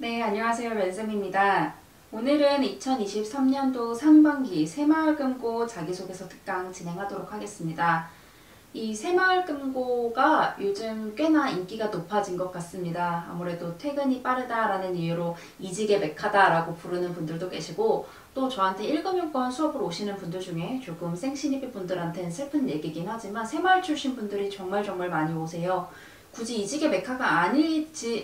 네, 안녕하세요. 멘쌤입니다. 오늘은 2023년도 상반기 새마을금고 자기소개서 특강 진행하도록 하겠습니다. 이 새마을금고가 요즘 꽤나 인기가 높아진 것 같습니다. 아무래도 퇴근이 빠르다라는 이유로 이직의 메카다라고 부르는 분들도 계시고, 또 저한테 1금융권 수업을 오시는 분들 중에 조금 생신입이 분들한테는 슬픈 얘기긴 하지만 새마을 출신 분들이 정말 많이 오세요. 굳이 이직의 메카가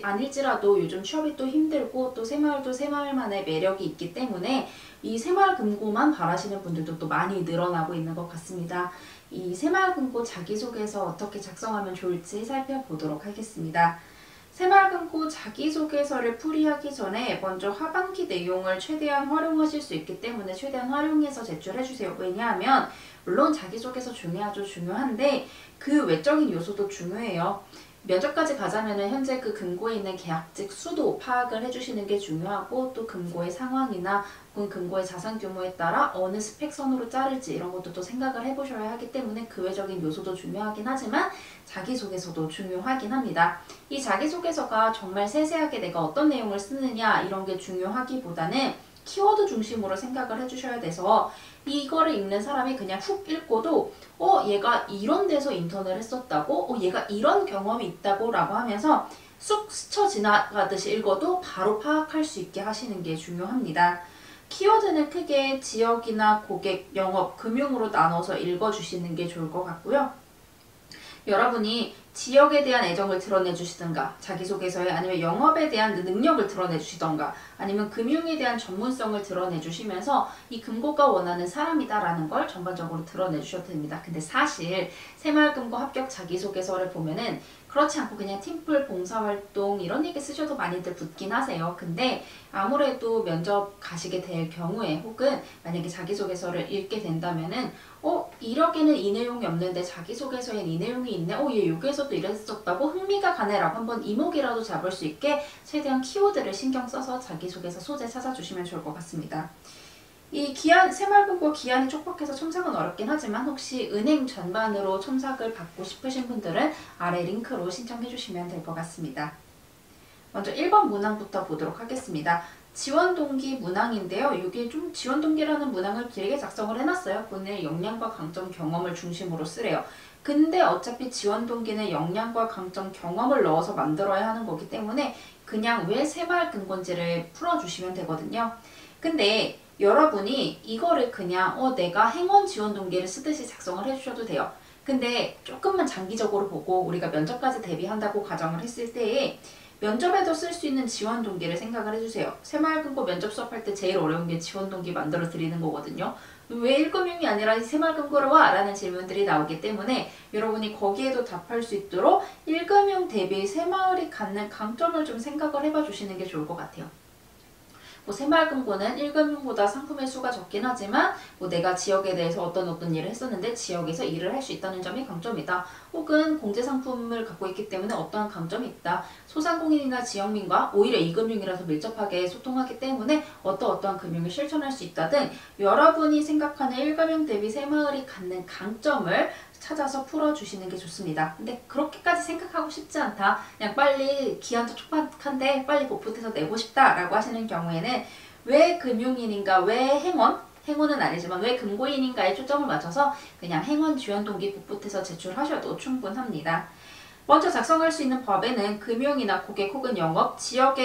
아닐지라도 요즘 취업이 또 힘들고 또 새마을도 새마을만의 매력이 있기 때문에 이 새마을금고만 바라시는 분들도 또 많이 늘어나고 있는 것 같습니다. 이 새마을금고 자기소개서 어떻게 작성하면 좋을지 살펴보도록 하겠습니다. 새마을금고 자기소개서를 풀이하기 전에 먼저 하반기 내용을 최대한 활용하실 수 있기 때문에 최대한 활용해서 제출해주세요. 왜냐하면 물론 자기소개서 중요한데 그 외적인 요소도 중요해요. 면접까지 가자면은 현재 그 금고에 있는 계약직 수도 파악을 해주시는 게 중요하고, 또 금고의 상황이나 혹은 금고의 자산 규모에 따라 어느 스펙선으로 자를지 이런 것도 또 생각을 해보셔야 하기 때문에 그 외적인 요소도 중요하긴 하지만 자기소개서도 중요하긴 합니다. 이 자기소개서가 정말 세세하게 내가 어떤 내용을 쓰느냐 이런 게 중요하기보다는 키워드 중심으로 생각을 해주셔야 돼서 이거를 읽는 사람이 그냥 훅 읽고도 얘가 이런 데서 인턴을 했었다고? 얘가 이런 경험이 있다고? 라고 하면서 쑥 스쳐 지나가듯이 읽어도 바로 파악할 수 있게 하시는 게 중요합니다. 키워드는 크게 지역이나 고객, 영업, 금융으로 나눠서 읽어주시는 게 좋을 것 같고요. 여러분이 지역에 대한 애정을 드러내주시던가, 자기소개서에, 아니면 영업에 대한 능력을 드러내주시던가, 아니면 금융에 대한 전문성을 드러내주시면서 이 금고가 원하는 사람이다라는 걸 전반적으로 드러내주셔도 됩니다. 근데 사실 새마을금고 합격 자기소개서를 보면은 그렇지 않고 그냥 팀플, 봉사활동 이런 얘기 쓰셔도 많이들 붙긴 하세요. 근데 아무래도 면접 가시게 될 경우에 혹은 만약에 자기소개서를 읽게 된다면은 이력에는 이 내용이 없는데 자기소개서엔 이 내용이 있네. 얘 여기에서도 이랬었다고 흥미가 가네라고 한번 이목이라도 잡을 수 있게 최대한 키워드를 신경 써서 자기소개서 소재 찾아주시면 좋을 것 같습니다. 이 새마을금고 기한이 촉박해서 첨삭은 어렵긴 하지만 혹시 은행 전반으로 첨삭을 받고 싶으신 분들은 아래 링크로 신청해 주시면 될 것 같습니다. 먼저 1번 문항부터 보도록 하겠습니다. 지원동기 문항인데요. 이게 좀 지원동기라는 문항을 길게 작성을 해놨어요. 본인의 역량과 강점, 경험을 중심으로 쓰래요. 근데 어차피 지원동기는 역량과 강점, 경험을 넣어서 만들어야 하는 거기 때문에 그냥 왜 새마을금고인지를 풀어주시면 되거든요. 근데 여러분이 이거를 그냥 내가 행원 지원 동기를 쓰듯이 작성을 해주셔도 돼요. 근데 조금만 장기적으로 보고 우리가 면접까지 대비한다고 가정을 했을 때에 면접에도 쓸 수 있는 지원 동기를 생각을 해주세요. 새마을금고 면접 수업할 때 제일 어려운 게 지원 동기 만들어 드리는 거거든요. 왜 1금융이 아니라 새마을금고로 와? 라는 질문들이 나오기 때문에 여러분이 거기에도 답할 수 있도록 1금융 대비 새마을이 갖는 강점을 좀 생각을 해봐 주시는 게 좋을 것 같아요. 새마을금고는 1금융보다 상품의 수가 적긴 하지만 내가 지역에 대해서 어떤 일을 했었는데 지역에서 일을 할 수 있다는 점이 강점이다. 혹은 공제상품을 갖고 있기 때문에 어떠한 강점이 있다. 소상공인이나 지역민과 오히려 2금융이라서 밀접하게 소통하기 때문에 어떠한 금융을 실천할 수 있다 등 여러분이 생각하는 1금융 대비 새마을이 갖는 강점을 찾아서 풀어주시는 게 좋습니다. 근데 그렇게까지 생각하고 싶지 않다. 그냥 빨리 기한도 촉박한데 빨리 복붙해서 내고 싶다 라고 하시는 경우에는 왜 금융인인가, 왜 행원은 아니지만 왜 금고인인가에 초점을 맞춰서 그냥 행원 지원 동기 복붙해서 제출하셔도 충분합니다. 먼저 작성할 수 있는 법에는 금융이나 고객 혹은 영업, 지역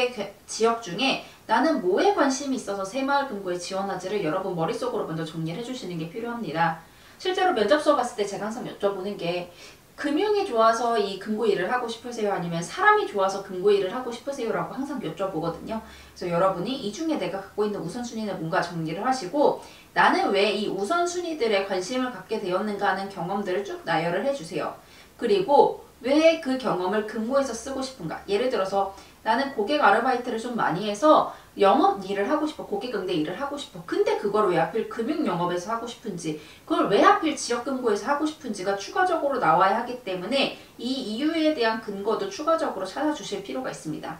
중에 나는 뭐에 관심이 있어서 새마을금고에 지원하지를 여러분 머릿속으로 먼저 정리를 해주시는 게 필요합니다. 실제로 면접 수업 갔을 때 제가 항상 여쭤보는 게 금융이 좋아서 이 금고 일을 하고 싶으세요? 아니면 사람이 좋아서 금고 일을 하고 싶으세요? 라고 항상 여쭤보거든요. 그래서 여러분이 이 중에 내가 갖고 있는 우선순위는 뭔가 정리를 하시고 나는 왜 이 우선순위들에 관심을 갖게 되었는가 하는 경험들을 쭉 나열을 해주세요. 그리고 왜 그 경험을 금고에서 쓰고 싶은가? 예를 들어서 나는 고객 아르바이트를 좀 많이 해서 영업 일을 하고 싶어. 고객 응대 일을 하고 싶어. 근데 그걸 왜 하필 금융영업에서 하고 싶은지, 그걸 왜 하필 지역금고에서 하고 싶은지가 추가적으로 나와야 하기 때문에 이 이유에 대한 근거도 추가적으로 찾아주실 필요가 있습니다.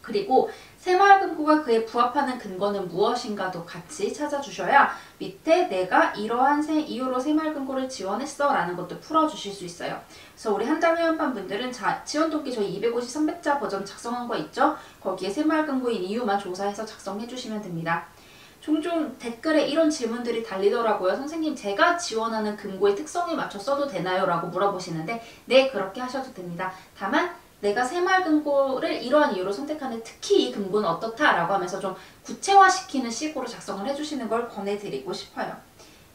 그리고 새마을금고가 그에 부합하는 근거는 무엇인가도 같이 찾아주셔야 밑에 내가 이러한 이유로 새마을금고를 지원했어 라는 것도 풀어주실 수 있어요. 그래서 우리 한달 회원판 분들은 지원동기 저희 250, 300자 버전 작성한 거 있죠? 거기에 새마을금고인 이유만 조사해서 작성해 주시면 됩니다. 종종 댓글에 이런 질문들이 달리더라고요. 선생님, 제가 지원하는 금고의 특성에 맞춰 써도 되나요? 라고 물어보시는데 네, 그렇게 하셔도 됩니다. 다만 내가 새마을금고를 이러한 이유로 선택하는 특히 이 금고는 어떻다 라고 하면서 좀 구체화시키는 식으로 작성을 해주시는 걸 권해드리고 싶어요.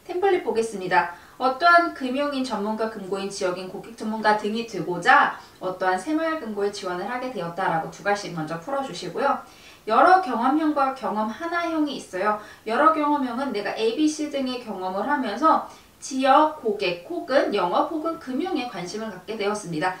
템플릿 보겠습니다. 어떠한 금융인 전문가, 금고인, 지역인, 고객 전문가 등이 되고자 어떠한 새마을금고에 지원을 하게 되었다라고 두 가지씩 먼저 풀어주시고요. 여러 경험형과 경험 하나형이 있어요. 여러 경험형은 내가 A, B, C 등의 경험을 하면서 지역, 고객 혹은 영업 혹은 금융에 관심을 갖게 되었습니다.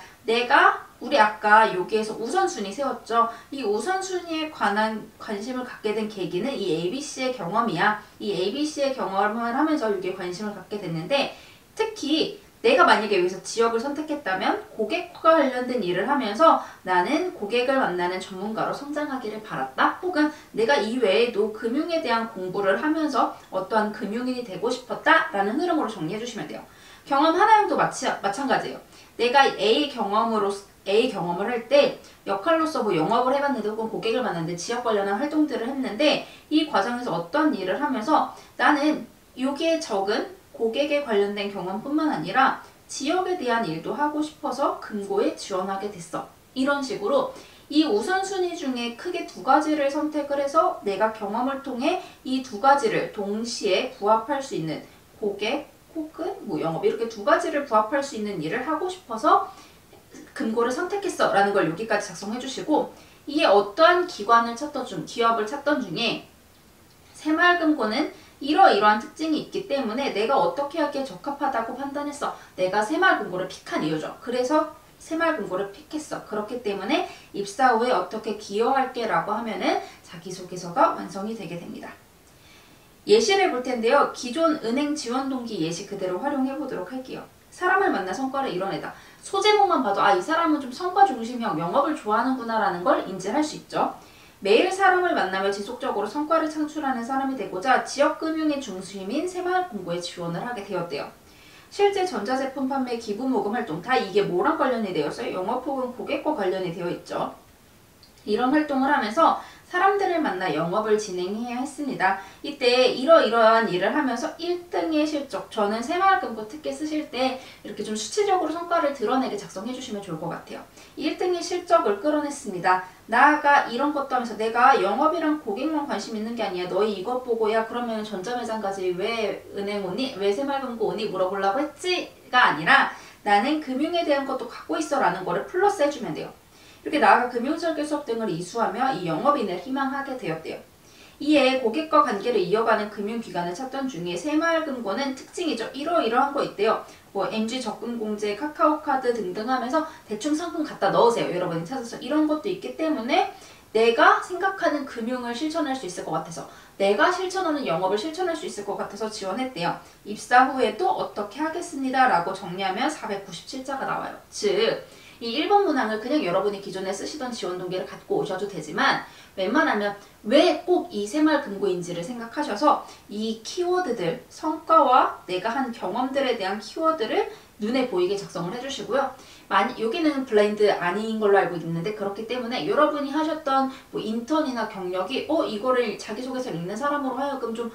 우리 아까 여기에서 우선순위 세웠죠. 이 우선순위에 관한 관심을 갖게 된 계기는 이 ABC의 경험이야. 이 ABC의 경험을 하면서 여기에 관심을 갖게 됐는데 특히 내가 만약에 여기서 지역을 선택했다면 고객과 관련된 일을 하면서 나는 고객을 만나는 전문가로 성장하기를 바랐다. 혹은 내가 이외에도 금융에 대한 공부를 하면서 어떠한 금융인이 되고 싶었다 라는 흐름으로 정리해 주시면 돼요. 경험 하나형도 마찬가지예요. 내가 A 경험을 할 때 역할로서 뭐 영업을 해봤는데 혹은 고객을 만났는데 지역 관련한 활동들을 했는데 이 과정에서 어떠한 일을 하면서 나는 여기에 적은 고객에 관련된 경험뿐만 아니라 지역에 대한 일도 하고 싶어서 금고에 지원하게 됐어. 이런 식으로 이 우선순위 중에 크게 두 가지를 선택을 해서 내가 경험을 통해 이 두 가지를 동시에 부합할 수 있는 고객 혹은 뭐 영업 이렇게 두 가지를 부합할 수 있는 일을 하고 싶어서 금고를 선택했어 라는 걸 여기까지 작성해 주시고 이에 어떠한 기관을 기업을 찾던 중에 새마을금고는 이러이러한 특징이 있기 때문에 내가 어떻게 하기에 적합하다고 판단했어. 내가 새마을금고를 픽한 이유죠. 그래서 새마을금고를 픽했어. 그렇기 때문에 입사 후에 어떻게 기여할게 라고 하면은 자기소개서가 완성이 되게 됩니다. 예시를 볼 텐데요. 기존 은행 지원 동기 예시 그대로 활용해 보도록 할게요. 사람을 만나 성과를 이뤄내다. 소제목만 봐도 이 사람은 좀 성과 중심형 영업을 좋아하는구나 라는 걸 인지할 수 있죠. 매일 사람을 만나며 지속적으로 성과를 창출하는 사람이 되고자 지역금융의 중심인 새마을금고에 지원을 하게 되었대요. 실제 전자제품 판매, 기부모금 활동 다 이게 뭐랑 관련이 되어 있어요? 영업 혹은 고객과 관련이 되어 있죠. 이런 활동을 하면서 사람들을 만나 영업을 진행해야 했습니다. 이때 이러이러한 일을 하면서 1등의 실적, 저는 새마을금고 특히 쓰실 때 이렇게 좀 수치적으로 성과를 드러내게 작성해 주시면 좋을 것 같아요. 1등의 실적을 끌어냈습니다. 나아가 이런 것도 하면서 내가 영업이랑 고객만 관심 있는 게 아니야. 너희 이것 보고 야 그러면 전자매장 가지 왜 은행 오니? 왜 새마을금고 오니? 물어보려고 했지가 아니라 나는 금융에 대한 것도 갖고 있어 라는 거를 플러스 해주면 돼요. 이렇게 나아가 금융설계 수업 등을 이수하며 이 영업인을 희망하게 되었대요. 이에 고객과 관계를 이어가는 금융기관을 찾던 중에 새마을금고는 특징이죠. 이러이러한 거 있대요. 뭐 MG 적금공제, 카카오카드 등등 하면서 대충 상품 갖다 넣으세요. 여러분이 찾아서 이런 것도 있기 때문에 내가 생각하는 금융을 실천할 수 있을 것 같아서 내가 실천하는 영업을 실천할 수 있을 것 같아서 지원했대요. 입사 후에도 어떻게 하겠습니다. 라고 정리하면 497자가 나와요. 즉 이 1번 문항을 그냥 여러분이 기존에 쓰시던 지원 동기를 갖고 오셔도 되지만 웬만하면 왜 꼭 이 새마을금고인지를 생각하셔서 이 키워드들, 성과와 내가 한 경험들에 대한 키워드를 눈에 보이게 작성을 해주시고요. 여기는 블라인드 아닌 걸로 알고 있는데 그렇기 때문에 여러분이 하셨던 뭐 인턴이나 경력이 이거를 자기소개서를 읽는 사람으로 하여금 좀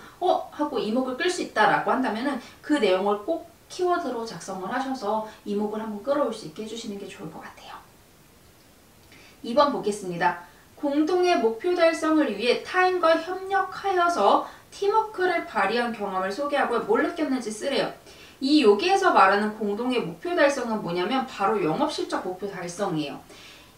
하고 이목을 끌 수 있다라고 한다면은 그 내용을 꼭 키워드로 작성을 하셔서 이목을 한번 끌어올 수 있게 해주시는 게 좋을 것 같아요. 2번 보겠습니다. 공동의 목표 달성을 위해 타인과 협력하여서 팀워크를 발휘한 경험을 소개하고 뭘 느꼈는지 쓰래요. 여기에서 말하는 공동의 목표 달성은 뭐냐면 바로 영업실적 목표 달성이에요.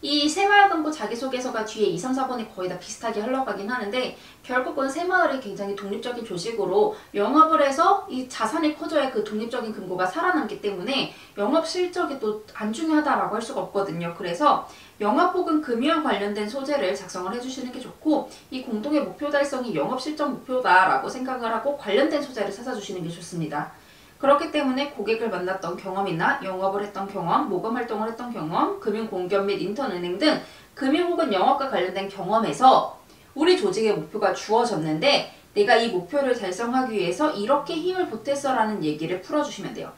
이 새마을금고 자기소개서가 뒤에 2, 3, 4번이 거의 다 비슷하게 흘러가긴 하는데 결국은 새마을이 굉장히 독립적인 조직으로 영업을 해서 이 자산이 커져야 그 독립적인 금고가 살아남기 때문에 영업 실적이 또 안 중요하다라고 할 수가 없거든요. 그래서 영업 혹은 금융 관련된 소재를 작성을 해주시는 게 좋고 이 공동의 목표 달성이 영업 실적 목표다라고 생각을 하고 관련된 소재를 찾아주시는 게 좋습니다. 그렇기 때문에 고객을 만났던 경험이나 영업을 했던 경험, 모금 활동을 했던 경험, 금융공기업 및 인턴은행 등 금융 혹은 영업과 관련된 경험에서 우리 조직의 목표가 주어졌는데 내가 이 목표를 달성하기 위해서 이렇게 힘을 보탰어 라는 얘기를 풀어주시면 돼요.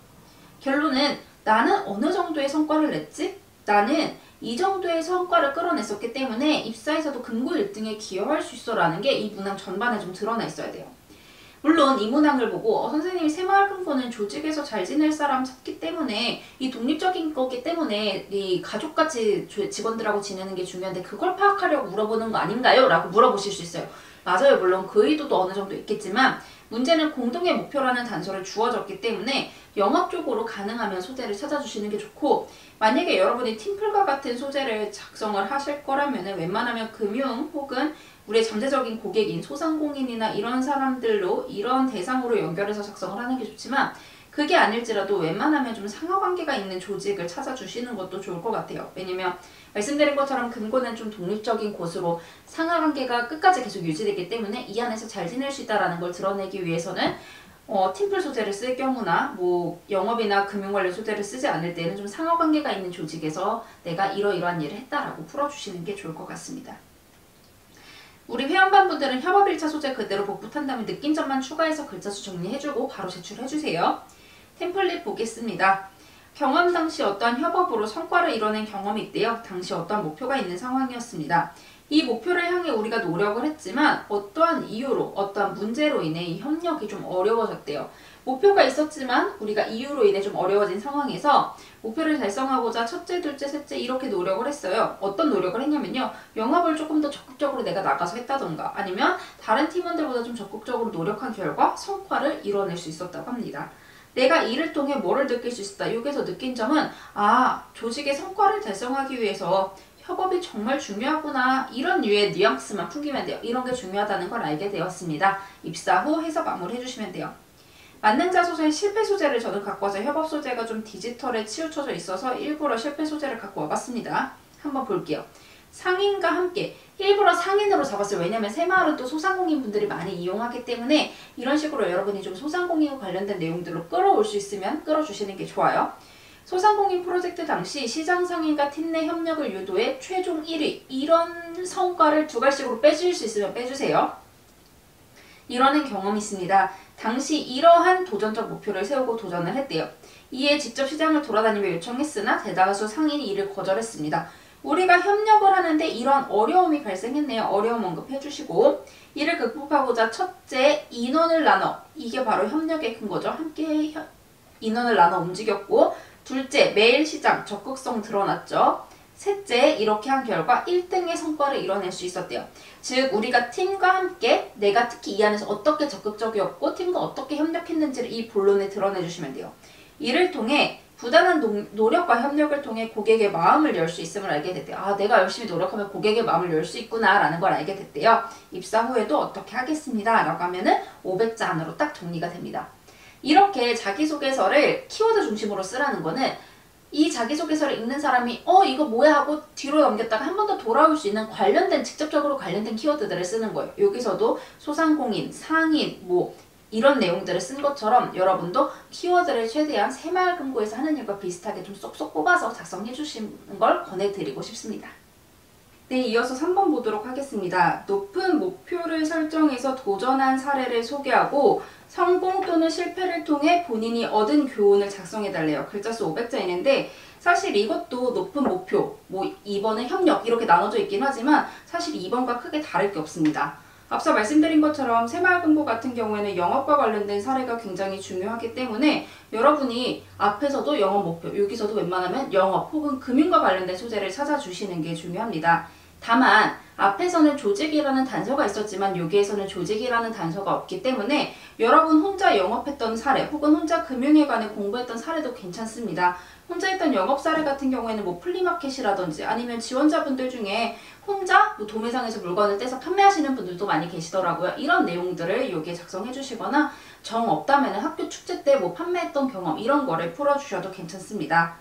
결론은 나는 어느 정도의 성과를 냈지? 나는 이 정도의 성과를 끌어냈었기 때문에 입사에서도 금고 1등에 기여할 수 있어 라는 게 이 문항 전반에 좀 드러나 있어야 돼요. 물론 이 문항을 보고 선생님이 새마을금고는 조직에서 잘 지낼 사람 찾기 때문에 이 독립적인 거기 때문에 이 가족같이 직원들하고 지내는 게 중요한데 그걸 파악하려고 물어보는 거 아닌가요? 라고 물어보실 수 있어요. 맞아요. 물론 그 의도도 어느 정도 있겠지만 문제는 공동의 목표라는 단서를 주어졌기 때문에 영업 쪽으로 가능하면 소재를 찾아주시는 게 좋고 만약에 여러분이 팀플과 같은 소재를 작성을 하실 거라면 웬만하면 금융 혹은 우리의 잠재적인 고객인 소상공인이나 이런 사람들로 이런 대상으로 연결해서 작성을 하는 게 좋지만 그게 아닐지라도 웬만하면 좀 상하관계가 있는 조직을 찾아주시는 것도 좋을 것 같아요. 왜냐면 말씀드린 것처럼 금고는 좀 독립적인 곳으로 상하관계가 끝까지 계속 유지되기 때문에 이 안에서 잘 지낼 수 있다는 걸 드러내기 위해서는 팀플 소재를 쓸 경우나 뭐 영업이나 금융 관련 소재를 쓰지 않을 때는 좀 상하관계가 있는 조직에서 내가 이러이러한 일을 했다라고 풀어주시는 게 좋을 것 같습니다. 우리 회원반분들은 협업 1차 소재 그대로 복붙한 다음에 느낀 점만 추가해서 글자수 정리해주고 바로 제출해주세요. 템플릿 보겠습니다. 경험 당시 어떠한 협업으로 성과를 이뤄낸 경험이 있대요. 당시 어떠한 목표가 있는 상황이었습니다. 이 목표를 향해 우리가 노력을 했지만 어떠한 이유로 어떠한 문제로 인해 이 협력이 좀 어려워졌대요. 목표가 있었지만 우리가 이유로 인해 좀 어려워진 상황에서 목표를 달성하고자 첫째, 둘째, 셋째 이렇게 노력을 했어요. 어떤 노력을 했냐면요. 영업을 조금 더 적극적으로 내가 나가서 했다던가 아니면 다른 팀원들보다 좀 적극적으로 노력한 결과 성과를 이뤄낼 수 있었다고 합니다. 내가 이를 통해 뭐를 느낄 수 있었다. 여기서 느낀 점은 조직의 성과를 달성하기 위해서 협업이 정말 중요하구나 이런 류의 뉘앙스만 풍기면 돼요. 이런 게 중요하다는 걸 알게 되었습니다. 입사 후 해석 마무리 해주시면 돼요. 만능 자소서의 실패 소재를 저는 갖고 와서 협업 소재가 좀 디지털에 치우쳐져 있어서 일부러 실패 소재를 갖고 와봤습니다. 한번 볼게요. 상인과 함께 일부러 상인으로 잡았어요. 왜냐면 새마을은 또 소상공인 분들이 많이 이용하기 때문에 이런 식으로 여러분이 좀 소상공인과 관련된 내용들로 끌어올 수 있으면 끌어주시는 게 좋아요. 소상공인 프로젝트 당시 시장 상인과 팀 내 협력을 유도해 최종 1위 이런 성과를 두 갈씩으로 빼주실 수 있으면 빼주세요. 이러는 경험이 있습니다. 당시 이러한 도전적 목표를 세우고 도전을 했대요. 이에 직접 시장을 돌아다니며 요청했으나 대다수 상인이 이를 거절했습니다. 우리가 협력을 하는데 이런 어려움이 발생했네요. 어려움 언급해주시고 이를 극복하고자 첫째, 인원을 나눠. 이게 바로 협력의 큰 거죠. 함께 인원을 나눠 움직였고 둘째, 매일 시장 적극성 드러났죠. 셋째, 이렇게 한 결과 1등의 성과를 이뤄낼 수 있었대요. 즉 우리가 팀과 함께 내가 특히 이 안에서 어떻게 적극적이었고 팀과 어떻게 협력했는지를 이 본론에 드러내주시면 돼요. 이를 통해 부단한 노력과 협력을 통해 고객의 마음을 열 수 있음을 알게 됐대요. 내가 열심히 노력하면 고객의 마음을 열 수 있구나 라는 걸 알게 됐대요. 입사 후에도 어떻게 하겠습니다 라고 하면은 500자 안으로 딱 정리가 됩니다. 이렇게 자기소개서를 키워드 중심으로 쓰라는 거는 이 자기소개서를 읽는 사람이 이거 뭐야 하고 뒤로 넘겼다가 한 번 더 돌아올 수 있는 직접적으로 관련된 키워드들을 쓰는 거예요. 여기서도 소상공인, 상인, 이런 내용들을 쓴 것처럼 여러분도 키워드를 최대한 새마을금고에서 하는 일과 비슷하게 좀 쏙쏙 뽑아서 작성해 주시는 걸 권해드리고 싶습니다. 네, 이어서 3번 보도록 하겠습니다. 높은 목표를 설정해서 도전한 사례를 소개하고 성공 또는 실패를 통해 본인이 얻은 교훈을 작성해달래요. 글자 수 500자인데 사실 이것도 높은 목표, 2번은 협력 이렇게 나눠져 있긴 하지만 사실 2번과 크게 다를 게 없습니다. 앞서 말씀드린 것처럼 새마을금고 같은 경우에는 영업과 관련된 사례가 굉장히 중요하기 때문에 여러분이 앞에서도 영업 목표, 여기서도 웬만하면 영업 혹은 금융과 관련된 소재를 찾아주시는 게 중요합니다. 다만 앞에서는 조직이라는 단서가 있었지만 여기에서는 조직이라는 단서가 없기 때문에 여러분 혼자 영업했던 사례 혹은 혼자 금융에 관해 공부했던 사례도 괜찮습니다. 혼자 했던 영업 사례 같은 경우에는 플리마켓이라든지 아니면 지원자분들 중에 혼자 도매상에서 물건을 떼서 판매하시는 분들도 많이 계시더라고요. 이런 내용들을 여기에 작성해 주시거나 정 없다면 학교 축제 때 판매했던 경험 이런 거를 풀어주셔도 괜찮습니다.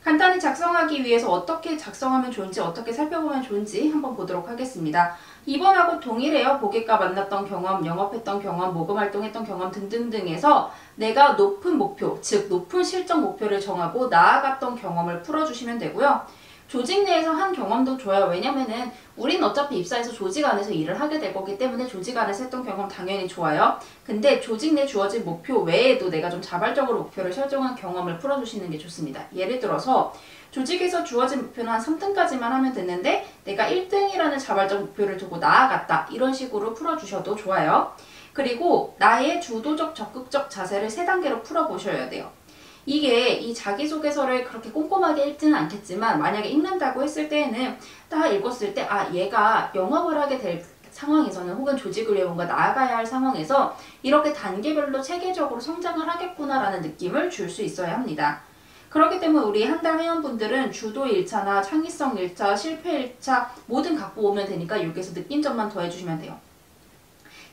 간단히 작성하기 위해서 어떻게 작성하면 좋은지, 어떻게 살펴보면 좋은지 한번 보도록 하겠습니다. 이번하고 동일해요. 고객과 만났던 경험, 영업했던 경험, 모금 활동했던 경험 등등등에서 내가 높은 목표, 즉 높은 실적 목표를 정하고 나아갔던 경험을 풀어주시면 되고요. 조직 내에서 한 경험도 좋아요. 왜냐면은 우린 어차피 입사해서 조직 안에서 일을 하게 될 거기 때문에 조직 안에서 했던 경험 당연히 좋아요. 근데 조직 내 주어진 목표 외에도 내가 좀 자발적으로 목표를 설정한 경험을 풀어주시는 게 좋습니다. 예를 들어서 조직에서 주어진 목표는 한 3등까지만 하면 됐는데 내가 1등이라는 자발적 목표를 두고 나아갔다. 이런 식으로 풀어주셔도 좋아요. 그리고 나의 주도적 적극적 자세를 3단계로 풀어보셔야 돼요. 이게 이 자기소개서를 그렇게 꼼꼼하게 읽지는 않겠지만 만약에 읽는다고 했을 때에는 딱 읽었을 때 아 얘가 영업을 하게 될 상황에서는 혹은 조직을 위해 뭔가 나아가야 할 상황에서 이렇게 단계별로 체계적으로 성장을 하겠구나라는 느낌을 줄 수 있어야 합니다. 그렇기 때문에 우리 한 달 회원분들은 주도 1차나 창의성 1차, 실패 1차 뭐든 갖고 오면 되니까 여기서 느낀 점만 더해주시면 돼요.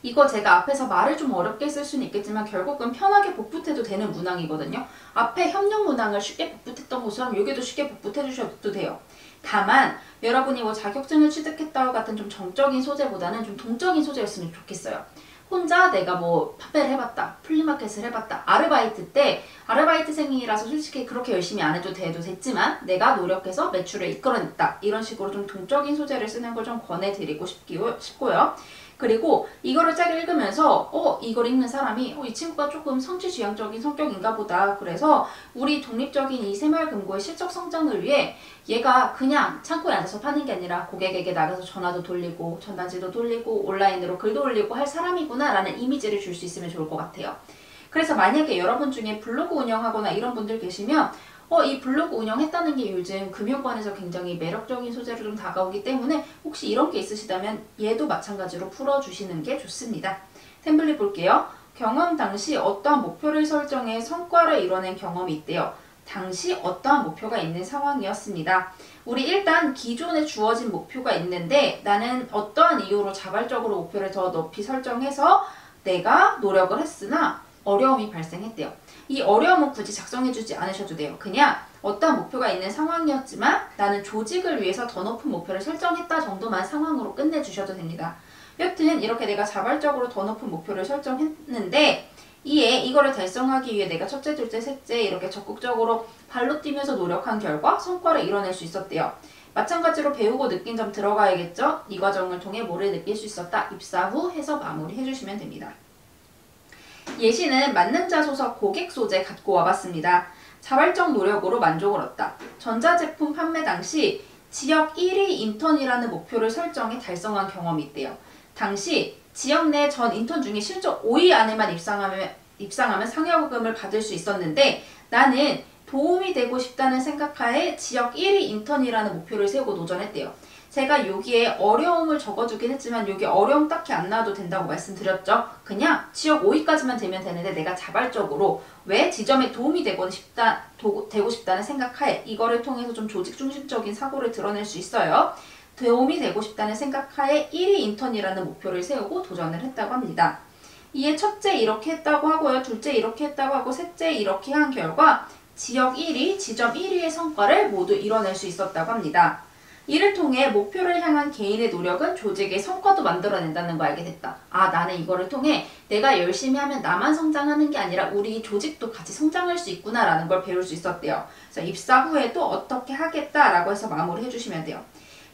이거 제가 앞에서 말을 좀 어렵게 쓸 수는 있겠지만 결국은 편하게 복붙해도 되는 문항이거든요. 앞에 협력 문항을 쉽게 복붙했던 것처럼 여기도 쉽게 복붙해 주셔도 돼요. 다만 여러분이 뭐 자격증을 취득했다와 같은 좀 정적인 소재보다는 좀 동적인 소재였으면 좋겠어요. 혼자 내가 뭐 판매를 해봤다, 플리마켓을 해봤다, 아르바이트 때 아르바이트생이라서 솔직히 그렇게 열심히 안 해도 됐지만 내가 노력해서 매출을 이끌어냈다. 이런 식으로 좀 동적인 소재를 쓰는 걸 좀 권해드리고 싶고요. 그리고 이거를 쫙 읽으면서 이걸 읽는 사람이 이 친구가 조금 성취지향적인 성격인가 보다. 그래서 우리 독립적인 이 새마을금고의 실적 성장을 위해 얘가 그냥 창고에 앉아서 파는 게 아니라 고객에게 나가서 전화도 돌리고 전단지도 돌리고 온라인으로 글도 올리고 할 사람이구나 라는 이미지를 줄 수 있으면 좋을 것 같아요. 그래서 만약에 여러분 중에 블로그 운영하거나 이런 분들 계시면 이 블로그 운영했다는 게 요즘 금융권에서 굉장히 매력적인 소재로 좀 다가오기 때문에 혹시 이런 게 있으시다면 얘도 마찬가지로 풀어주시는 게 좋습니다. 템플릿 볼게요. 경험 당시 어떠한 목표를 설정해 성과를 이뤄낸 경험이 있대요. 당시 어떠한 목표가 있는 상황이었습니다. 우리 일단 기존에 주어진 목표가 있는데 나는 어떠한 이유로 자발적으로 목표를 더 높이 설정해서 내가 노력을 했으나 어려움이 발생했대요. 이 어려움은 굳이 작성해주지 않으셔도 돼요. 그냥 어떠한 목표가 있는 상황이었지만 나는 조직을 위해서 더 높은 목표를 설정했다 정도만 상황으로 끝내주셔도 됩니다. 여튼 이렇게 내가 자발적으로 더 높은 목표를 설정했는데 이거를 달성하기 위해 내가 첫째, 둘째, 셋째 이렇게 적극적으로 발로 뛰면서 노력한 결과 성과를 이뤄낼 수 있었대요. 마찬가지로 배우고 느낀 점 들어가야겠죠? 이 과정을 통해 뭐를 느낄 수 있었다? 입사 후 해서 마무리해주시면 됩니다. 예시는 만능자소서 고객 소재 갖고 와봤습니다. 자발적 노력으로 만족을 얻다. 전자제품 판매 당시 지역 1위 인턴이라는 목표를 설정해 달성한 경험이 있대요. 당시 지역 내 전 인턴 중에 실적 5위 안에만 입상하면 상여금을 받을 수 있었는데 나는 도움이 되고 싶다는 생각하에 지역 1위 인턴이라는 목표를 세우고 도전했대요. 제가 여기에 어려움을 적어두긴 했지만 여기 어려움 딱히 안 나와도 된다고 말씀드렸죠. 그냥 지역 5위까지만 되면 되는데 내가 자발적으로 왜 지점에 도움이 되고 싶다는 생각하에 이거를 통해서 좀 조직 중심적인 사고를 드러낼 수 있어요. 도움이 되고 싶다는 생각하에 1위 인턴이라는 목표를 세우고 도전을 했다고 합니다. 이에 첫째 이렇게 했다고 하고요. 둘째 이렇게 했다고 하고 셋째 이렇게 한 결과 지역 1위, 지점 1위의 성과를 모두 이뤄낼 수 있었다고 합니다. 이를 통해 목표를 향한 개인의 노력은 조직의 성과도 만들어낸다는 걸 알게 됐다. 나는 이거를 통해 내가 열심히 하면 나만 성장하는 게 아니라 우리 조직도 같이 성장할 수 있구나 라는 걸 배울 수 있었대요. 그래서 입사 후에도 어떻게 하겠다라고 해서 마무리 해주시면 돼요.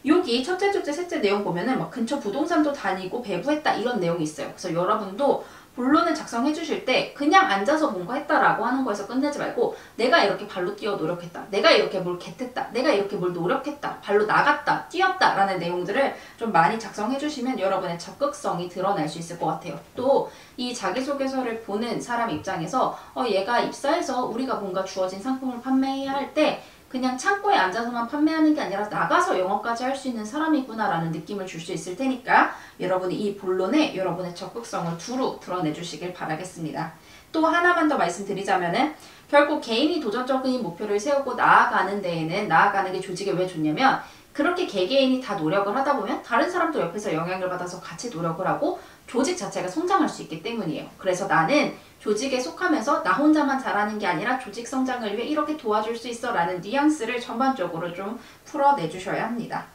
여기 첫째, 둘째, 셋째 내용 보면은 막 근처 부동산도 다니고 배부했다 이런 내용이 있어요. 그래서 여러분도 본론을 작성해 주실 때 그냥 앉아서 뭔가 했다라고 하는 거에서 끝내지 말고 내가 이렇게 발로 뛰어 노력했다. 내가 이렇게 뭘 겟했다. 내가 이렇게 뭘 노력했다. 발로 나갔다. 뛰었다. 라는 내용들을 좀 많이 작성해 주시면 여러분의 적극성이 드러날 수 있을 것 같아요. 또 이 자기소개서를 보는 사람 입장에서 얘가 입사해서 우리가 뭔가 주어진 상품을 판매해야 할 때 그냥 창고에 앉아서만 판매하는 게 아니라 나가서 영업까지 할 수 있는 사람이구나 라는 느낌을 줄 수 있을 테니까 여러분이 이 본론에 여러분의 적극성을 두루 드러내 주시길 바라겠습니다. 또 하나만 더 말씀드리자면은 결국 개인이 도전적인 목표를 세우고 나아가는 데에는 나아가는 게 조직에 왜 좋냐면 그렇게 개개인이 다 노력을 하다 보면 다른 사람도 옆에서 영향을 받아서 같이 노력을 하고 조직 자체가 성장할 수 있기 때문이에요. 그래서 나는 조직에 속하면서 나 혼자만 잘하는 게 아니라 조직 성장을 위해 이렇게 도와줄 수 있어 라는 뉘앙스를 전반적으로 좀 풀어내 주셔야 합니다.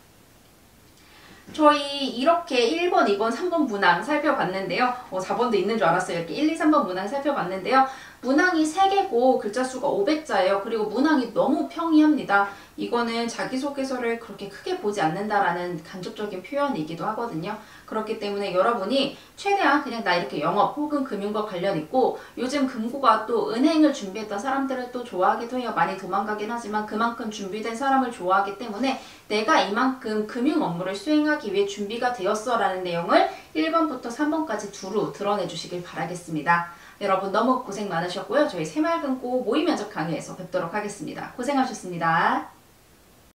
저희 이렇게 1번, 2번, 3번 문항 살펴봤는데요. 4번도 있는 줄 알았어요. 이렇게 1, 2, 3번 문항 살펴봤는데요. 문항이 3개고 글자 수가 500자예요. 그리고 문항이 너무 평이합니다. 이거는 자기소개서를 그렇게 크게 보지 않는다라는 간접적인 표현이기도 하거든요. 그렇기 때문에 여러분이 최대한 그냥 나 이렇게 영업 혹은 금융과 관련 있고 요즘 금고가 또 은행을 준비했던 사람들을 또 좋아하기도 해요. 많이 도망가긴 하지만 그만큼 준비된 사람을 좋아하기 때문에 내가 이만큼 금융 업무를 수행하기 위해 준비가 되었어 라는 내용을 1번부터 3번까지 두루 드러내 주시길 바라겠습니다. 여러분 너무 고생 많으셨고요. 저희 새마을금고 모의면접 강의에서 뵙도록 하겠습니다. 고생하셨습니다.